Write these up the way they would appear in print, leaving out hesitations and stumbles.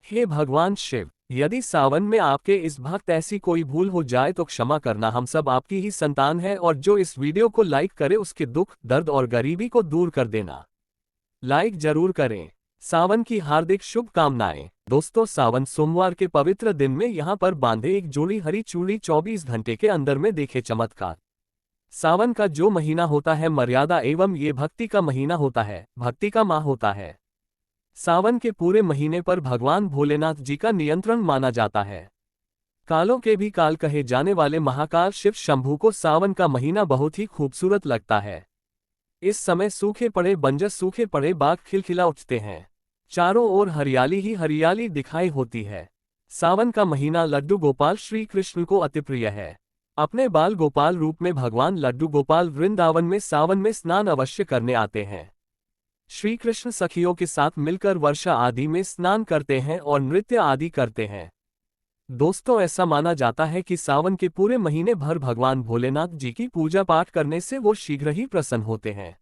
हे भगवान शिव, यदि सावन में आपके इस भक्त ऐसी कोई भूल हो जाए तो क्षमा करना, हम सब आपकी ही संतान है। और जो इस वीडियो को लाइक करे उसके दुख दर्द और गरीबी को दूर कर देना। लाइक जरूर करें। सावन की हार्दिक शुभकामनाएं। दोस्तों, सावन सोमवार के पवित्र दिन में यहाँ पर बांधे एक जोड़ी हरी चूड़ी 24 घंटे के अंदर में देखे चमत्कार। सावन का जो महीना होता है मर्यादा एवं ये भक्ति का महीना होता है, भक्ति का माह होता है। सावन के पूरे महीने पर भगवान भोलेनाथ जी का नियंत्रण माना जाता है। कालों के भी काल कहे जाने वाले महाकाल शिव शंभू को सावन का महीना बहुत ही खूबसूरत लगता है। इस समय सूखे पड़े बंजर सूखे पड़े बाग खिलखिला उठते हैं। चारों ओर हरियाली ही हरियाली दिखाई होती है। सावन का महीना लड्डू गोपाल श्री कृष्ण को अति प्रिय है। अपने बाल गोपाल रूप में भगवान लड्डू गोपाल वृंदावन में सावन में स्नान अवश्य करने आते हैं। श्री कृष्ण सखियों के साथ मिलकर वर्षा आदि में स्नान करते हैं और नृत्य आदि करते हैं। दोस्तों, ऐसा माना जाता है कि सावन के पूरे महीने भर भगवान भोलेनाथ जी की पूजा पाठ करने से वो शीघ्र ही प्रसन्न होते हैं।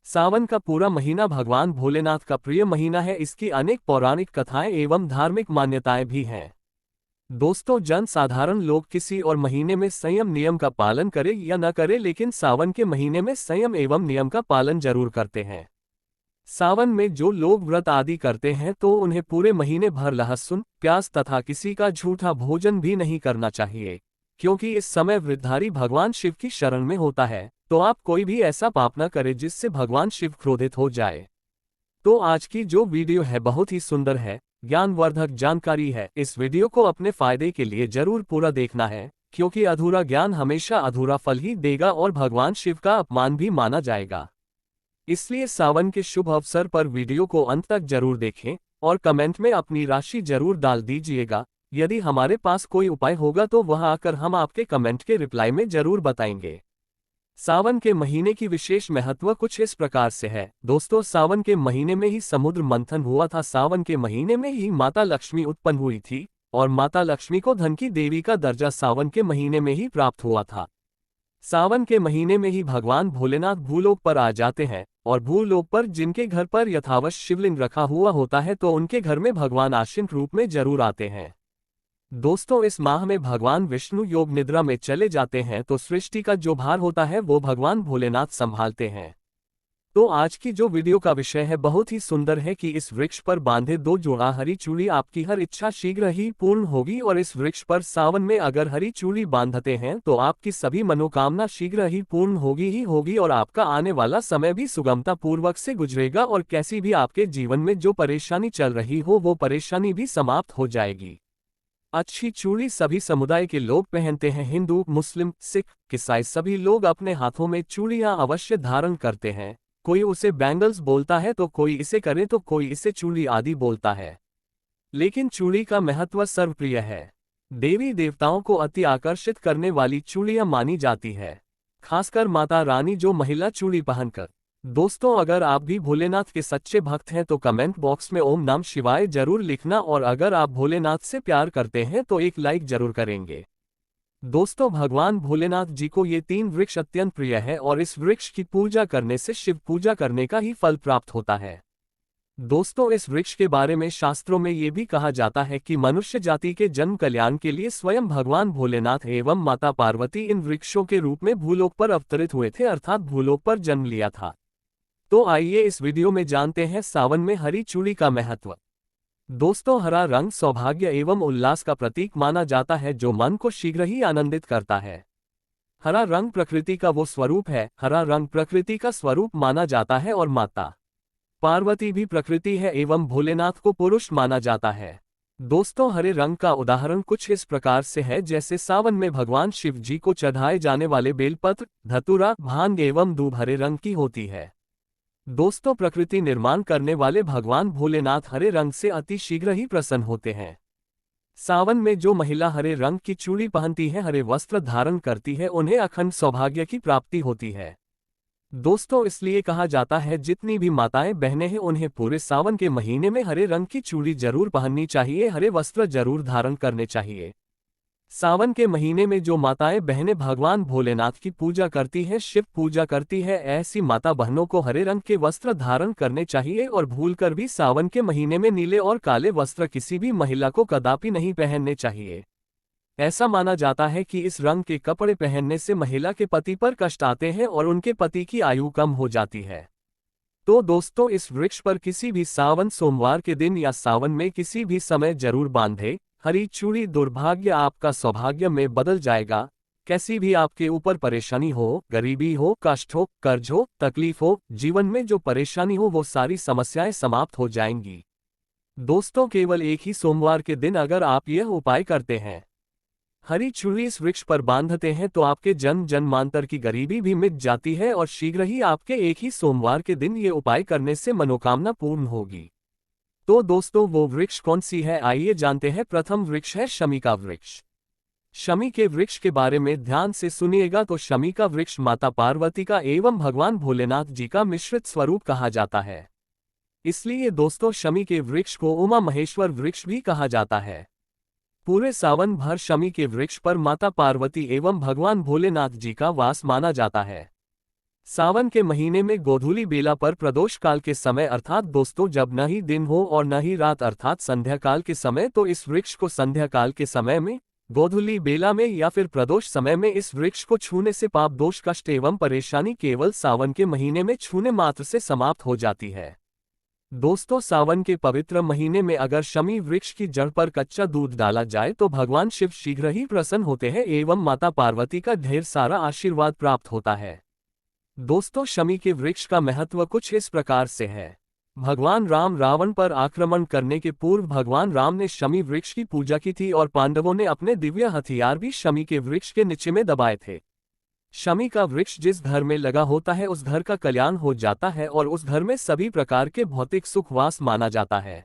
सावन का पूरा महीना भगवान भोलेनाथ का प्रिय महीना है। इसकी अनेक पौराणिक कथाएं एवं धार्मिक मान्यताएं भी हैं। दोस्तों, जन साधारण लोग किसी और महीने में संयम नियम का पालन करे या न करे, लेकिन सावन के महीने में संयम एवं नियम का पालन जरूर करते हैं। सावन में जो लोग व्रत आदि करते हैं तो उन्हें पूरे महीने भर लहसुन प्याज तथा किसी का झूठा भोजन भी नहीं करना चाहिए, क्योंकि इस समय वृद्धधारी भगवान शिव की शरण में होता है। तो आप कोई भी ऐसा पाप न करें जिससे भगवान शिव क्रोधित हो जाए। तो आज की जो वीडियो है बहुत ही सुंदर है, ज्ञानवर्धक जानकारी है। इस वीडियो को अपने फायदे के लिए जरूर पूरा देखना है, क्योंकि अधूरा ज्ञान हमेशा अधूरा फल ही देगा और भगवान शिव का अपमान भी माना जाएगा। इसलिए सावन के शुभ अवसर पर वीडियो को अंत तक जरूर देखें और कमेंट में अपनी राशि जरूर डाल दीजिएगा। यदि हमारे पास कोई उपाय होगा तो वह आकर हम आपके कमेंट के रिप्लाई में जरूर बताएंगे। सावन के महीने की विशेष महत्व कुछ इस प्रकार से है। दोस्तों, सावन के महीने में ही समुद्र मंथन हुआ था। सावन के महीने में ही माता लक्ष्मी उत्पन्न हुई थी और माता लक्ष्मी को धन की देवी का दर्जा सावन के महीने में ही प्राप्त हुआ था। सावन के महीने में ही भगवान भोलेनाथ भूलोक पर आ जाते हैं और भूलोक पर जिनके घर पर यथावश शिवलिंग रखा हुआ होता है तो उनके घर में भगवान आश्रित रूप में जरूर आते हैं। दोस्तों, इस माह में भगवान विष्णु योग निद्रा में चले जाते हैं तो सृष्टि का जो भार होता है वो भगवान भोलेनाथ संभालते हैं। तो आज की जो वीडियो का विषय है बहुत ही सुंदर है कि इस वृक्ष पर बांधे 2 जोड़ा हरी चूड़ी आपकी हर इच्छा शीघ्र ही पूर्ण होगी। और इस वृक्ष पर सावन में अगर हरी चूड़ी बांधते हैं तो आपकी सभी मनोकामना शीघ्र ही पूर्ण होगी और आपका आने वाला समय भी सुगमता पूर्वक से गुजरेगा और कैसी भी आपके जीवन में जो परेशानी चल रही हो वो परेशानी भी समाप्त हो जाएगी। अच्छी चूड़ी सभी समुदाय के लोग पहनते हैं। हिंदू, मुस्लिम, सिख, ईसाई सभी लोग अपने हाथों में चूड़ियां अवश्य धारण करते हैं। कोई उसे बैंगल्स बोलता है तो कोई इसे करे तो कोई इसे चूड़ी आदि बोलता है, लेकिन चूड़ी का महत्व सर्वप्रिय है। देवी देवताओं को अति आकर्षित करने वाली चूड़ियां मानी जाती है, खासकर माता रानी जो महिला चूड़ी पहनकर। दोस्तों, अगर आप भी भोलेनाथ के सच्चे भक्त हैं तो कमेंट बॉक्स में ओम नमः शिवाय जरूर लिखना और अगर आप भोलेनाथ से प्यार करते हैं तो एक लाइक जरूर करेंगे। दोस्तों, भगवान भोलेनाथ जी को ये 3 वृक्ष अत्यंत प्रिय है और इस वृक्ष की पूजा करने से शिव पूजा करने का ही फल प्राप्त होता है। दोस्तों, इस वृक्ष के बारे में शास्त्रों में ये भी कहा जाता है कि मनुष्य जाति के जन्म कल्याण के लिए स्वयं भगवान भोलेनाथ एवं माता पार्वती इन वृक्षों के रूप में भूलोक पर अवतरित हुए थे, अर्थात भूलोक पर जन्म लिया था। तो आइए इस वीडियो में जानते हैं सावन में हरी चूड़ी का महत्व। दोस्तों, हरा रंग सौभाग्य एवं उल्लास का प्रतीक माना जाता है जो मन को शीघ्र ही आनंदित करता है। हरा रंग प्रकृति का वो स्वरूप है। हरा रंग प्रकृति का स्वरूप माना जाता है और माता पार्वती भी प्रकृति है एवं भोलेनाथ को पुरुष माना जाता है। दोस्तों, हरे रंग का उदाहरण कुछ इस प्रकार से है जैसे सावन में भगवान शिव जी को चढ़ाए जाने वाले बेलपत्र, धतूरा, भांग एवं दूब हरे रंग की होती है। दोस्तों, प्रकृति निर्माण करने वाले भगवान भोलेनाथ हरे रंग से अति शीघ्र ही प्रसन्न होते हैं। सावन में जो महिला हरे रंग की चूड़ी पहनती है, हरे वस्त्र धारण करती है, उन्हें अखंड सौभाग्य की प्राप्ति होती है। दोस्तों, इसलिए कहा जाता है जितनी भी माताएं बहनें हैं उन्हें पूरे सावन के महीने में हरे रंग की चूड़ी जरूर पहननी चाहिए, हरे वस्त्र जरूर धारण करने चाहिए। सावन के महीने में जो माताएं बहनें भगवान भोलेनाथ की पूजा करती हैं, शिव पूजा करती है, ऐसी माता बहनों को हरे रंग के वस्त्र धारण करने चाहिए और भूलकर भी सावन के महीने में नीले और काले वस्त्र किसी भी महिला को कदापि नहीं पहनने चाहिए। ऐसा माना जाता है कि इस रंग के कपड़े पहनने से महिला के पति पर कष्ट आते हैं और उनके पति की आयु कम हो जाती है। तो दोस्तों, इस वृक्ष पर किसी भी सावन सोमवार के दिन या सावन में किसी भी समय जरूर बांधे हरी चूड़ी। दुर्भाग्य आपका सौभाग्य में बदल जाएगा। कैसी भी आपके ऊपर परेशानी हो, गरीबी हो, कष्ट हो, कर्ज हो, तकलीफ हो, जीवन में जो परेशानी हो, वो सारी समस्याएं समाप्त हो जाएंगी। दोस्तों, केवल एक ही सोमवार के दिन अगर आप यह उपाय करते हैं, हरी चूड़ी इस वृक्ष पर बांधते हैं, तो आपके जन्म जन्मांतर की गरीबी भी मिट जाती है और शीघ्र ही आपके एक ही सोमवार के दिन ये उपाय करने से मनोकामना पूर्ण होगी। तो दोस्तों, वो वृक्ष कौन सी है, आइए जानते हैं। प्रथम वृक्ष है शमी का वृक्ष। शमी के वृक्ष के बारे में ध्यान से सुनिएगा। तो शमी का वृक्ष माता पार्वती का एवं भगवान भोलेनाथ जी का मिश्रित स्वरूप कहा जाता है। इसलिए दोस्तों, शमी के वृक्ष को उमा महेश्वर वृक्ष भी कहा जाता है। पूरे सावन भर शमी के वृक्ष पर माता पार्वती एवं भगवान भोलेनाथ जी का वास माना जाता है। सावन के महीने में गोधूली बेला पर प्रदोष काल के समय, अर्थात दोस्तों जब न ही दिन हो और न ही रात, अर्थात संध्या काल के समय, तो इस वृक्ष को संध्या काल के समय में, गोधूली बेला में या फिर प्रदोष समय में इस वृक्ष को छूने से पाप, दोष, कष्ट एवं परेशानी केवल सावन के महीने में छूने मात्र से समाप्त हो जाती है। दोस्तों, सावन के पवित्र महीने में अगर शमी वृक्ष की जड़ पर कच्चा दूध डाला जाए तो भगवान शिव शीघ्र ही प्रसन्न होते हैं एवं माता पार्वती का ढेर सारा आशीर्वाद प्राप्त होता है। दोस्तों, शमी के वृक्ष का महत्व कुछ इस प्रकार से है। भगवान राम रावण पर आक्रमण करने के पूर्व भगवान राम ने शमी वृक्ष की पूजा की थी और पांडवों ने अपने दिव्य हथियार भी शमी के वृक्ष के नीचे में दबाए थे। शमी का वृक्ष जिस घर में लगा होता है उस घर का कल्याण हो जाता है और उस घर में सभी प्रकार के भौतिक सुख वास माना जाता है।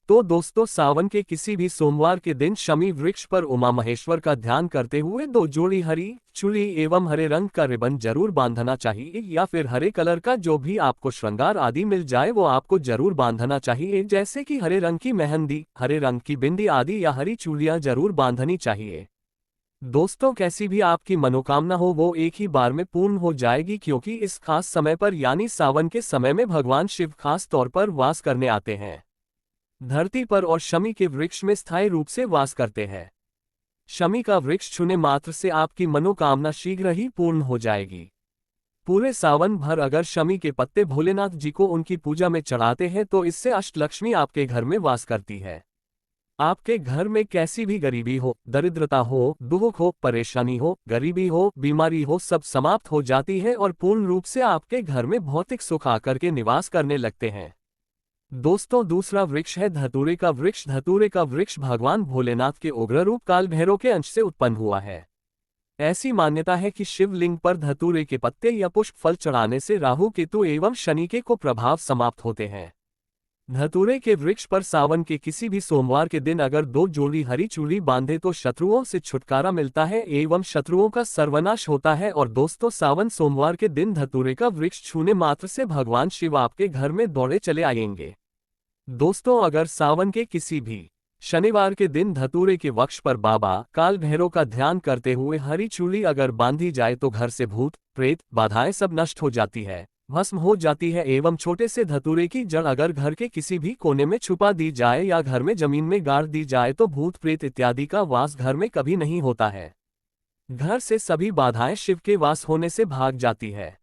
तो दोस्तों, सावन के किसी भी सोमवार के दिन शमी वृक्ष पर उमा महेश्वर का ध्यान करते हुए 2 जोड़ी हरी चूड़ी एवं हरे रंग का रिबन जरूर बांधना चाहिए, या फिर हरे कलर का जो भी आपको श्रृंगार आदि मिल जाए वो आपको जरूर बांधना चाहिए, जैसे कि हरे रंग की मेहंदी, हरे रंग की बिंदी आदि, या हरी चूड़ियां जरूर बांधनी चाहिए। दोस्तों, कैसी भी आपकी मनोकामना हो वो एक ही बार में पूर्ण हो जाएगी, क्योंकि इस खास समय पर यानी सावन के समय में भगवान शिव खास तौर पर वास करने आते हैं धरती पर और शमी के वृक्ष में स्थायी रूप से वास करते हैं। शमी का वृक्ष छूने मात्र से आपकी मनोकामना शीघ्र ही पूर्ण हो जाएगी। पूरे सावन भर अगर शमी के पत्ते भोलेनाथ जी को उनकी पूजा में चढ़ाते हैं तो इससे अष्टलक्ष्मी आपके घर में वास करती है। आपके घर में कैसी भी गरीबी हो, दरिद्रता हो, दुख हो, परेशानी हो, गरीबी हो, बीमारी हो, सब समाप्त हो जाती है और पूर्ण रूप से आपके घर में भौतिक सुख आकर के निवास करने लगते हैं। दोस्तों, दूसरा वृक्ष है धतूरे का वृक्ष। धतूरे का वृक्ष भगवान भोलेनाथ के उग्र रूप काल भैरव के अंश से उत्पन्न हुआ है। ऐसी मान्यता है कि शिवलिंग पर धतूरे के पत्ते या पुष्प फल चढ़ाने से राहु, केतु एवं शनि के को प्रभाव समाप्त होते हैं। धतूरे के वृक्ष पर सावन के किसी भी सोमवार के दिन अगर 2 जोड़ी हरी चूड़ी बांधे तो शत्रुओं से छुटकारा मिलता है एवं शत्रुओं का सर्वनाश होता है। और दोस्तों, सावन सोमवार के दिन धतूरे का वृक्ष छूने मात्र से भगवान शिव आपके घर में दौड़े चले आएंगे। दोस्तों, अगर सावन के किसी भी शनिवार के दिन धतूरे के वृक्ष पर बाबा काल भैरव का ध्यान करते हुए हरी चूड़ी अगर बांधी जाए तो घर से भूत प्रेत बाधाएं सब नष्ट हो जाती है, भस्म हो जाती है। एवं छोटे से धतूरे की जड़ अगर घर के किसी भी कोने में छुपा दी जाए या घर में जमीन में गाड़ दी जाए तो भूत प्रेत इत्यादि का वास घर में कभी नहीं होता है। घर से सभी बाधाएं शिव के वास होने से भाग जाती है।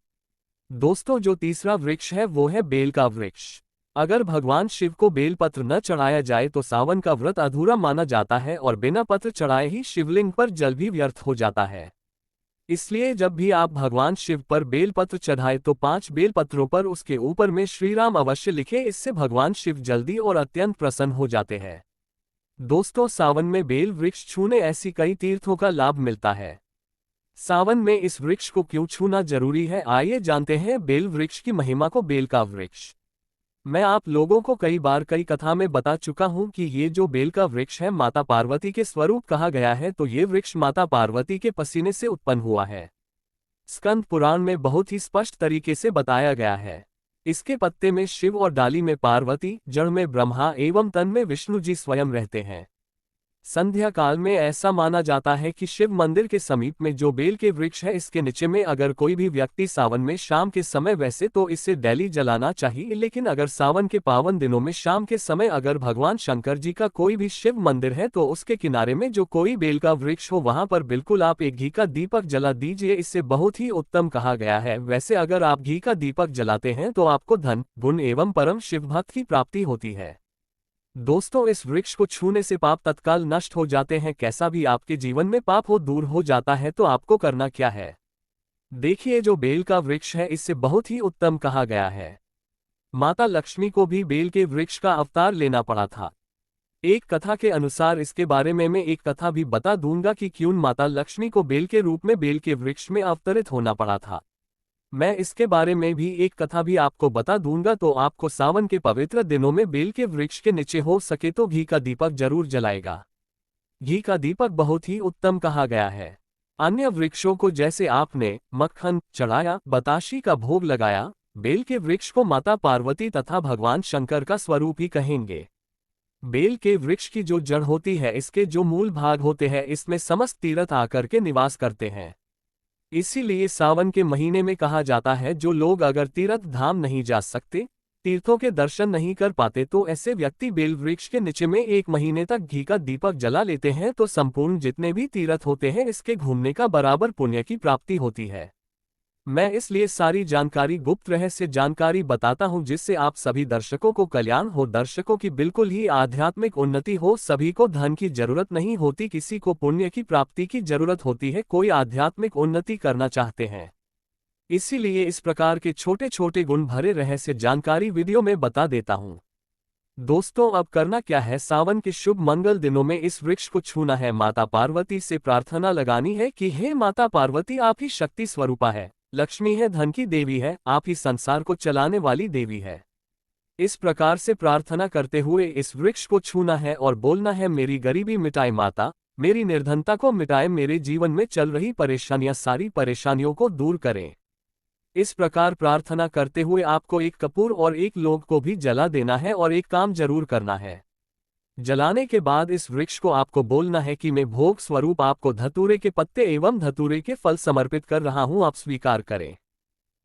दोस्तों, जो तीसरा वृक्ष है वो है बेल का वृक्ष। अगर भगवान शिव को बेलपत्र न चढ़ाया जाए तो सावन का व्रत अधूरा माना जाता है और बिना पत्र चढ़ाए ही शिवलिंग पर जल भी व्यर्थ हो जाता है। इसलिए जब भी आप भगवान शिव पर बेलपत्र चढ़ाए तो 5 बेलपत्रों पर उसके ऊपर में श्री राम अवश्य लिखे, इससे भगवान शिव जल्दी और अत्यंत प्रसन्न हो जाते हैं। दोस्तों, सावन में बेल वृक्ष छूने ऐसी कई तीर्थों का लाभ मिलता है। सावन में इस वृक्ष को क्यों छूना जरूरी है, आइए जानते हैं बेल वृक्ष की महिमा को। बेल का वृक्ष मैं आप लोगों को कई बार कई कथा में बता चुका हूं कि ये जो बेल का वृक्ष है माता पार्वती के स्वरूप कहा गया है, तो ये वृक्ष माता पार्वती के पसीने से उत्पन्न हुआ है। स्कंद पुराण में बहुत ही स्पष्ट तरीके से बताया गया है। इसके पत्ते में शिव और डाली में पार्वती, जड़ में ब्रह्मा एवं तन में विष्णु जी स्वयं रहते हैं। संध्या काल में ऐसा माना जाता है कि शिव मंदिर के समीप में जो बेल के वृक्ष है इसके नीचे में अगर कोई भी व्यक्ति सावन में शाम के समय, वैसे तो इसे डेली जलाना चाहिए, लेकिन अगर सावन के पावन दिनों में शाम के समय अगर भगवान शंकर जी का कोई भी शिव मंदिर है तो उसके किनारे में जो कोई बेल का वृक्ष हो वहां पर बिल्कुल आप एक घी का दीपक जला दीजिए, इससे बहुत ही उत्तम कहा गया है। वैसे अगर आप घी का दीपक जलाते हैं तो आपको धन, गुण एवं परम शिव भक्त की प्राप्ति होती है। दोस्तों, इस वृक्ष को छूने से पाप तत्काल नष्ट हो जाते हैं। कैसा भी आपके जीवन में पाप हो दूर हो जाता है। तो आपको करना क्या है, देखिए, जो बेल का वृक्ष है इससे बहुत ही उत्तम कहा गया है। माता लक्ष्मी को भी बेल के वृक्ष का अवतार लेना पड़ा था। एक कथा के अनुसार, इसके बारे में मैं एक कथा भी बता दूंगा कि क्यों माता लक्ष्मी को बेल के रूप में बेल के वृक्ष में अवतरित होना पड़ा था। मैं इसके बारे में भी एक कथा भी आपको बता दूंगा। तो आपको सावन के पवित्र दिनों में बेल के वृक्ष के नीचे हो सके तो घी का दीपक जरूर जलाएगा। घी का दीपक बहुत ही उत्तम कहा गया है। अन्य वृक्षों को जैसे आपने मक्खन चढ़ाया, बताशी का भोग लगाया, बेल के वृक्ष को माता पार्वती तथा भगवान शंकर का स्वरूप ही कहेंगे। बेल के वृक्ष की जो जड़ होती है, इसके जो मूल भाग होते हैं, इसमें समस्त तीर्थ आकर के निवास करते हैं। इसीलिए सावन के महीने में कहा जाता है, जो लोग अगर तीर्थ धाम नहीं जा सकते, तीर्थों के दर्शन नहीं कर पाते, तो ऐसे व्यक्ति बेल वृक्ष के नीचे में 1 महीने तक घी का दीपक जला लेते हैं तो संपूर्ण जितने भी तीर्थ होते हैं इसके घूमने का बराबर पुण्य की प्राप्ति होती है। मैं इसलिए सारी जानकारी, गुप्त रहस्य जानकारी बताता हूं, जिससे आप सभी दर्शकों को कल्याण हो, दर्शकों की बिल्कुल ही आध्यात्मिक उन्नति हो। सभी को धन की जरूरत नहीं होती, किसी को पुण्य की प्राप्ति की जरूरत होती है, कोई आध्यात्मिक उन्नति करना चाहते हैं। इसीलिए इस प्रकार के छोटे छोटे गुण भरे रहस्य जानकारी वीडियो में बता देता हूं। दोस्तों, अब करना क्या है, सावन के शुभ मंगल दिनों में इस वृक्ष को छूना है, माता पार्वती से प्रार्थना लगानी है कि हे माता पार्वती, आप ही शक्ति स्वरूपा है, लक्ष्मी है, धन की देवी है, आप ही संसार को चलाने वाली देवी है। इस प्रकार से प्रार्थना करते हुए इस वृक्ष को छूना है और बोलना है, मेरी गरीबी मिटाए माता, मेरी निर्धनता को मिटाए, मेरे जीवन में चल रही परेशानियां, सारी परेशानियों को दूर करें। इस प्रकार प्रार्थना करते हुए आपको एक कपूर और एक लौंग को भी जला देना है और एक काम जरूर करना है। जलाने के बाद इस वृक्ष को आपको बोलना है कि मैं भोग स्वरूप आपको धतूरे के पत्ते एवं धतूरे के फल समर्पित कर रहा हूं, आप स्वीकार करें।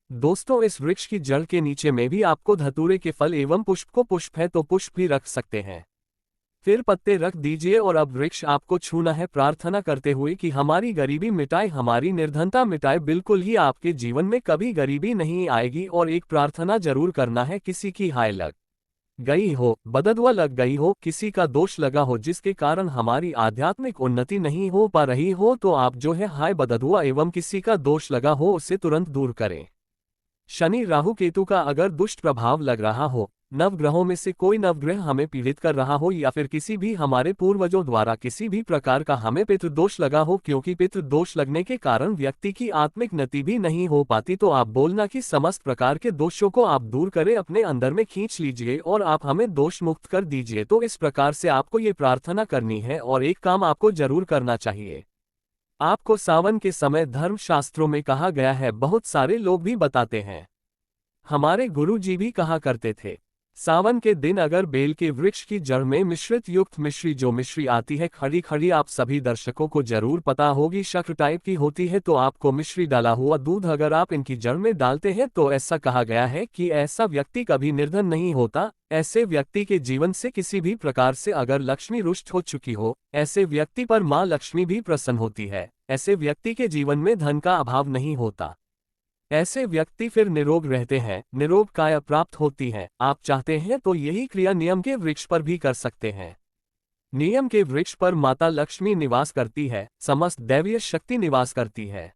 दोस्तों, इस वृक्ष की जड़ के नीचे में भी आपको धतूरे के फल एवं पुष्प को, पुष्प है तो पुष्प भी रख सकते हैं, फिर पत्ते रख दीजिए। और अब वृक्ष आपको छूना है, प्रार्थना करते हुए कि हमारी गरीबी मिटाए, हमारी निर्धनता मिटाए, बिल्कुल ही आपके जीवन में कभी गरीबी नहीं आएगी। और एक प्रार्थना जरूर करना है, किसी की हाय लग गई हो, बददुआ लग गई हो, किसी का दोष लगा हो जिसके कारण हमारी आध्यात्मिक उन्नति नहीं हो पा रही हो, तो आप जो है हाय बददुआ एवं किसी का दोष लगा हो उसे तुरंत दूर करें। शनि राहु केतु का अगर दुष्ट प्रभाव लग रहा हो, नवग्रहों में से कोई नवग्रह हमें पीड़ित कर रहा हो, या फिर किसी भी हमारे पूर्वजों द्वारा किसी भी प्रकार का हमें पितृदोष लगा हो, क्योंकि पितृदोष लगने के कारण व्यक्ति की आत्मिक उन्नति भी नहीं हो पाती, तो आप बोलना कि समस्त प्रकार के दोषों को आप दूर करें, अपने अंदर में खींच लीजिए और आप हमें दोष मुक्त कर दीजिए। तो इस प्रकार से आपको ये प्रार्थना करनी है। और एक काम आपको जरूर करना चाहिए, आपको सावन के समय धर्म शास्त्रों में कहा गया है, बहुत सारे लोग भी बताते हैं, हमारे गुरु जी भी कहा करते थे, सावन के दिन अगर बेल के वृक्ष की जड़ में मिश्रित युक्त मिश्री, जो मिश्री आती है खड़ी खड़ी, आप सभी दर्शकों को जरूर पता होगी, शक्कर टाइप की होती है, तो आपको मिश्री डाला हुआ दूध अगर आप इनकी जड़ में डालते हैं तो ऐसा कहा गया है कि ऐसा व्यक्ति कभी निर्धन नहीं होता। ऐसे व्यक्ति के जीवन से किसी भी प्रकार से अगर लक्ष्मी रुष्ट हो चुकी हो, ऐसे व्यक्ति पर माँ लक्ष्मी भी प्रसन्न होती है, ऐसे व्यक्ति के जीवन में धन का अभाव नहीं होता, ऐसे व्यक्ति फिर निरोग रहते हैं, निरोग काया प्राप्त होती है। आप चाहते हैं तो यही क्रिया नियम के वृक्ष पर भी कर सकते हैं। नियम के वृक्ष पर माता लक्ष्मी निवास करती है, समस्त दैवीय शक्ति निवास करती है।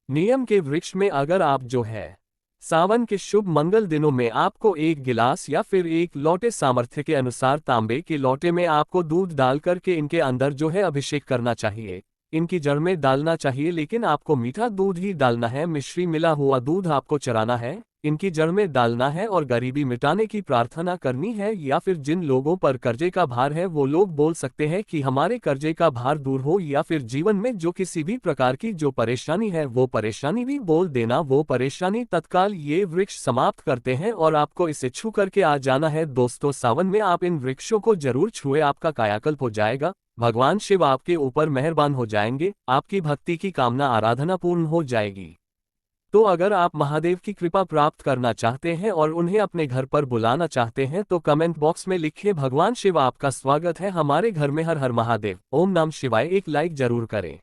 नियम के वृक्ष में अगर आप जो है सावन के शुभ मंगल दिनों में आपको 1 गिलास या फिर 1 लोटे, सामर्थ्य के अनुसार तांबे के लोटे में आपको दूध डाल करके इनके अंदर जो है अभिषेक करना चाहिए, इनकी जड़ में डालना चाहिए, लेकिन आपको मीठा दूध ही डालना है, मिश्री मिला हुआ दूध आपको चराना है, इनकी जड़ में डालना है और गरीबी मिटाने की प्रार्थना करनी है। या फिर जिन लोगों पर कर्जे का भार है वो लोग बोल सकते हैं कि हमारे कर्जे का भार दूर हो, या फिर जीवन में जो किसी भी प्रकार की जो परेशानी है वो परेशानी भी बोल देना, वो परेशानी तत्काल ये वृक्ष समाप्त करते हैं और आपको इसे छू करके आ जाना है। दोस्तों, सावन में आप इन वृक्षों को जरूर छुए, आपका कायाकल्प हो जाएगा, भगवान शिव आपके ऊपर मेहरबान हो जाएंगे, आपकी भक्ति की कामना आराधना पूर्ण हो जाएगी। तो अगर आप महादेव की कृपा प्राप्त करना चाहते हैं और उन्हें अपने घर पर बुलाना चाहते हैं तो कमेंट बॉक्स में लिखिए भगवान शिव आपका स्वागत है हमारे घर में, हर हर महादेव, ओम नमः शिवाय, एक लाइक जरूर करें।